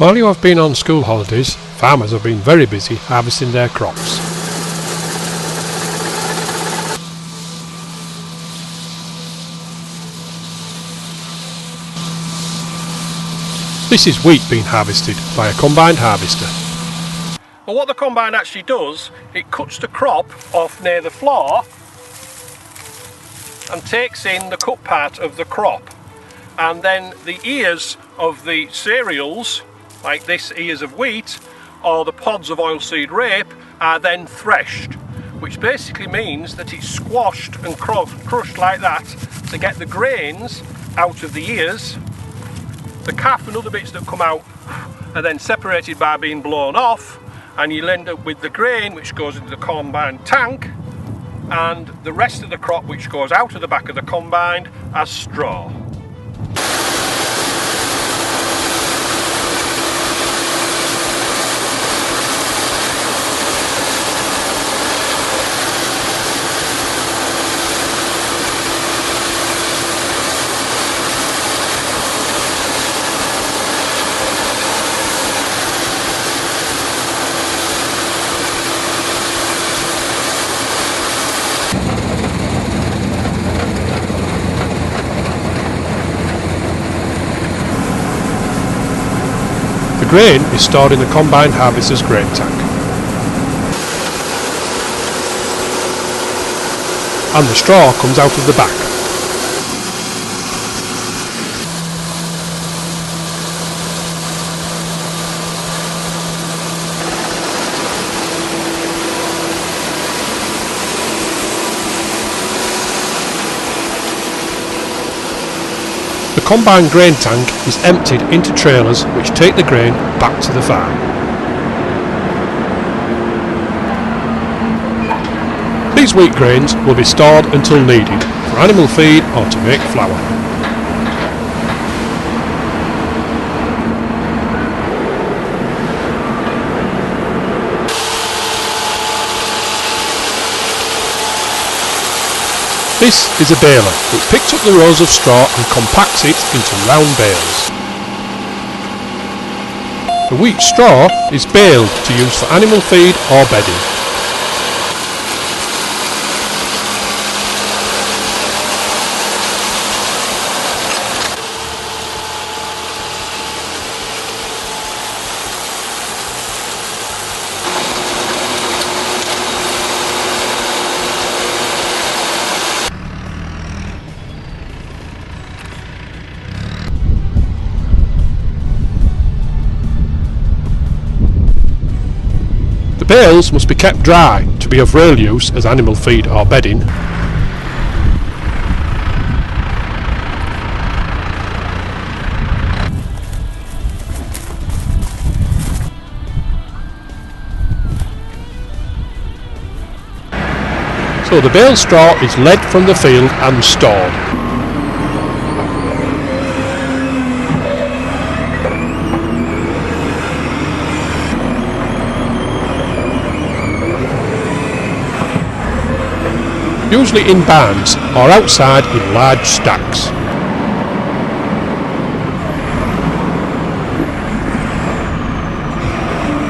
While you have been on school holidays, farmers have been very busy harvesting their crops. This is wheat being harvested by a combined harvester. Well, what the combine actually does, it cuts the crop off near the floor and takes in the cut part of the crop, and then the ears of the cereals, like this ears of wheat or the pods of oilseed rape, are then threshed, which basically means that it's squashed and crushed like that to get the grains out of the ears. The calf and other bits that come out are then separated by being blown off, and you'll end up with the grain which goes into the combine tank, and the rest of the crop which goes out of the back of the combine as straw. The grain is stored in the combined harvester's grain tank, and the straw comes out of the back. The combined grain tank is emptied into trailers which take the grain back to the farm. These wheat grains will be stored until needed for animal feed or to make flour. This is a baler which picks up the rows of straw and compacts it into round bales. The wheat straw is baled to use for animal feed or bedding. The bales must be kept dry to be of real use as animal feed or bedding. So the bale straw is led from the field and stored. Usually in barns or outside in large stacks.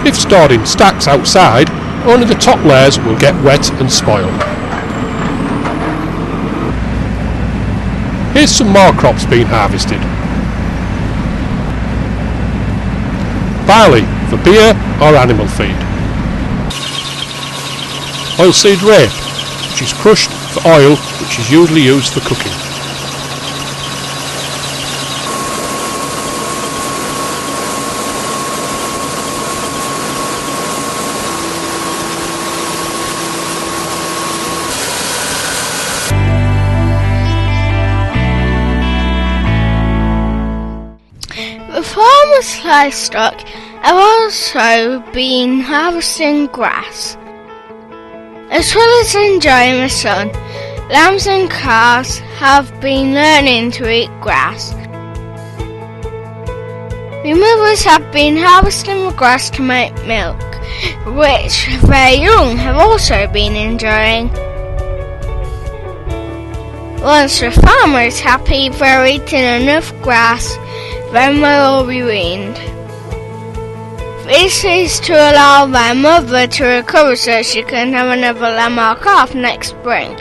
If stored in stacks outside, only the top layers will get wet and spoil. Here's some more crops being harvested. Barley for beer or animal feed. Oilseed rape, which is crushed for oil, which is usually used for cooking. The farmers' livestock have also been harvesting grass. As well as enjoying the sun, lambs and calves have been learning to eat grass. The mothers have been harvesting the grass to make milk, which their young have also been enjoying. Once the farmer is happy they're eating enough grass, then they'll be weaned. This is to allow their mother to recover so she can have another lamb or calf next spring.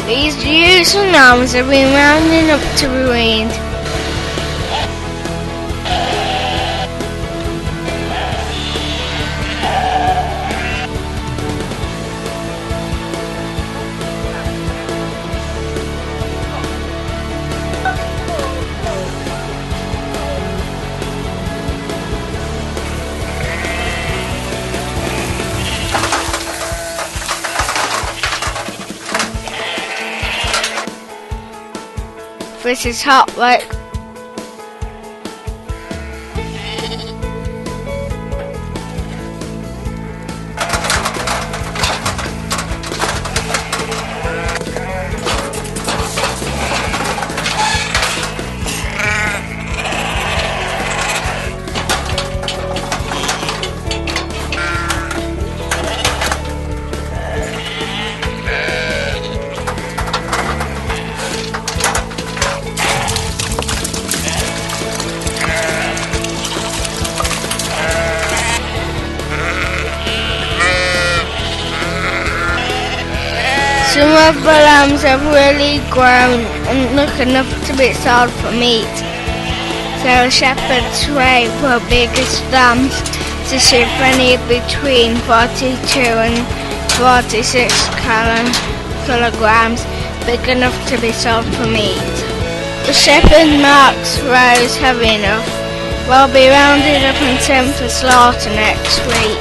These ewes and lambs have been rounding up to be weaned. This is hot work. Some of the lambs have really grown and look enough to be sold for meat. So shepherds weigh the biggest lambs to ship any between 42 and 46 kilograms, big enough to be sold for meat. The shepherd marks rows heavy enough will be rounded up and sent for slaughter next week.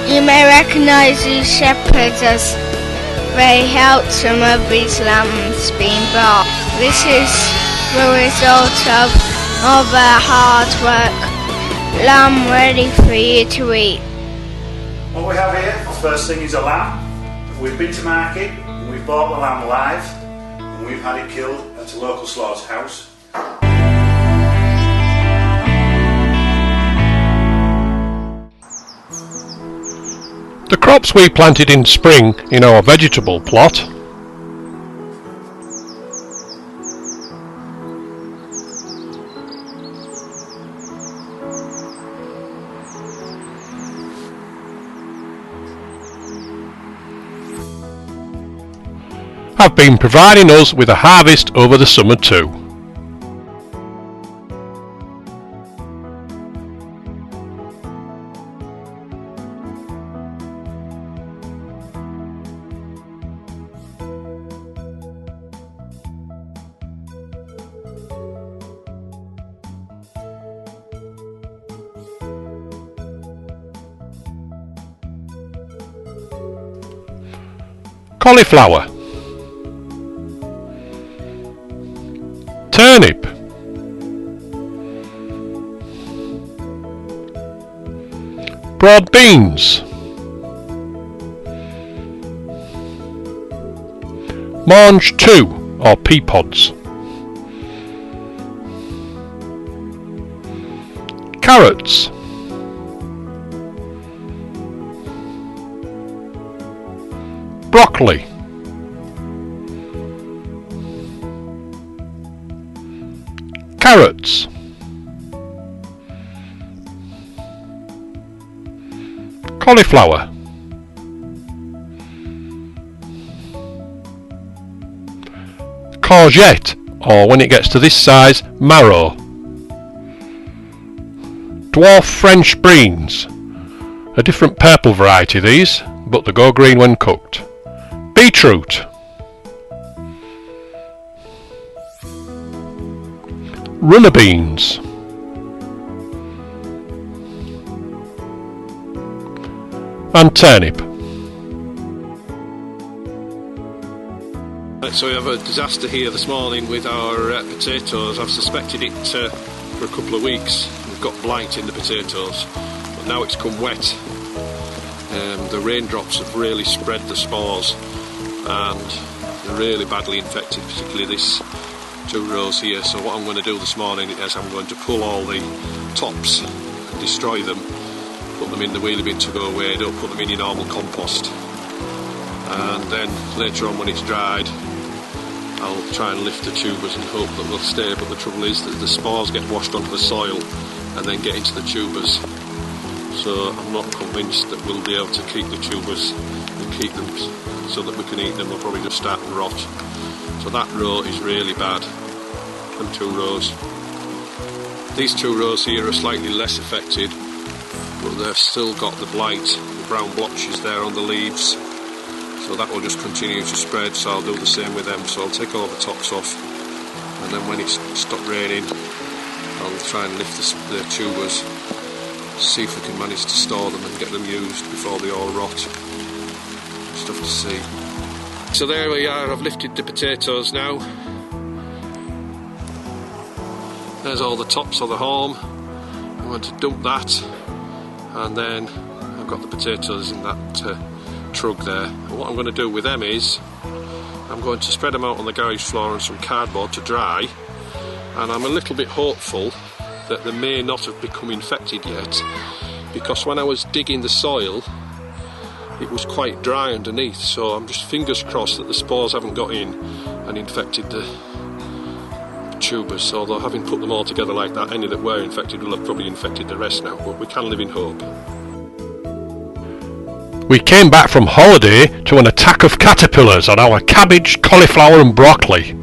You may recognise these shepherds as they helped some of these lambs being bought. This is the result of all their hard work. Lamb ready for you to eat. What we have here, first thing, is a lamb. We've been to market, and we've bought the lamb live, and we've had it killed at a local slaughterhouse. The crops we planted in spring in our vegetable plot have been providing us with a harvest over the summer too. Cauliflower, turnip, broad beans, mange 2 or pea pods, carrots, broccoli, carrots, cauliflower, courgette, or when it gets to this size, marrow, dwarf French beans, a different purple variety these, but they go green when cooked, beetroot, runner beans, and turnip. So we have a disaster here this morning with our potatoes. I've suspected it for a couple of weeks. We've got blight in the potatoes, but now it's come wet. The raindrops have really spread the spores and they're really badly infected, particularly this 2 rows here. So what I'm going to do this morning is I'm going to pull all the tops and destroy them, put them in the wheelie bin to go away, don't put them in your normal compost, and then later on when it's dried I'll try and lift the tubers and hope that they'll stay. But the trouble is that the spores get washed onto the soil and then get into the tubers, so I'm not convinced that we'll be able to keep the tubers and keep them so that we can eat them. They'll probably just start to rot. So that row is really bad, them 2 rows. These 2 rows here are slightly less affected, but they've still got the blight, the brown blotches there on the leaves, so that will just continue to spread. So I'll do the same with them. So I'll take all the tops off, and then when it's stopped raining I'll try and lift the tubers, see if we can manage to store them and get them used before they all rot. Stuff to see. So there we are, I've lifted the potatoes now. There's all the tops of the home. I'm going to dump that, and then I've got the potatoes in that trug there. And what I'm going to do with them is I'm going to spread them out on the garage floor on some cardboard to dry, and I'm a little bit hopeful that they may not have become infected yet, because when I was digging the soil it was quite dry underneath, so I'm just fingers crossed that the spores haven't got in and infected the tubers. So although having put them all together like that, any that were infected will have probably infected the rest now, but we can live in hope. We came back from holiday to an attack of caterpillars on our cabbage, cauliflower and broccoli.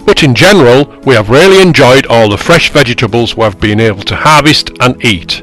But in general, we have really enjoyed all the fresh vegetables we have been able to harvest and eat.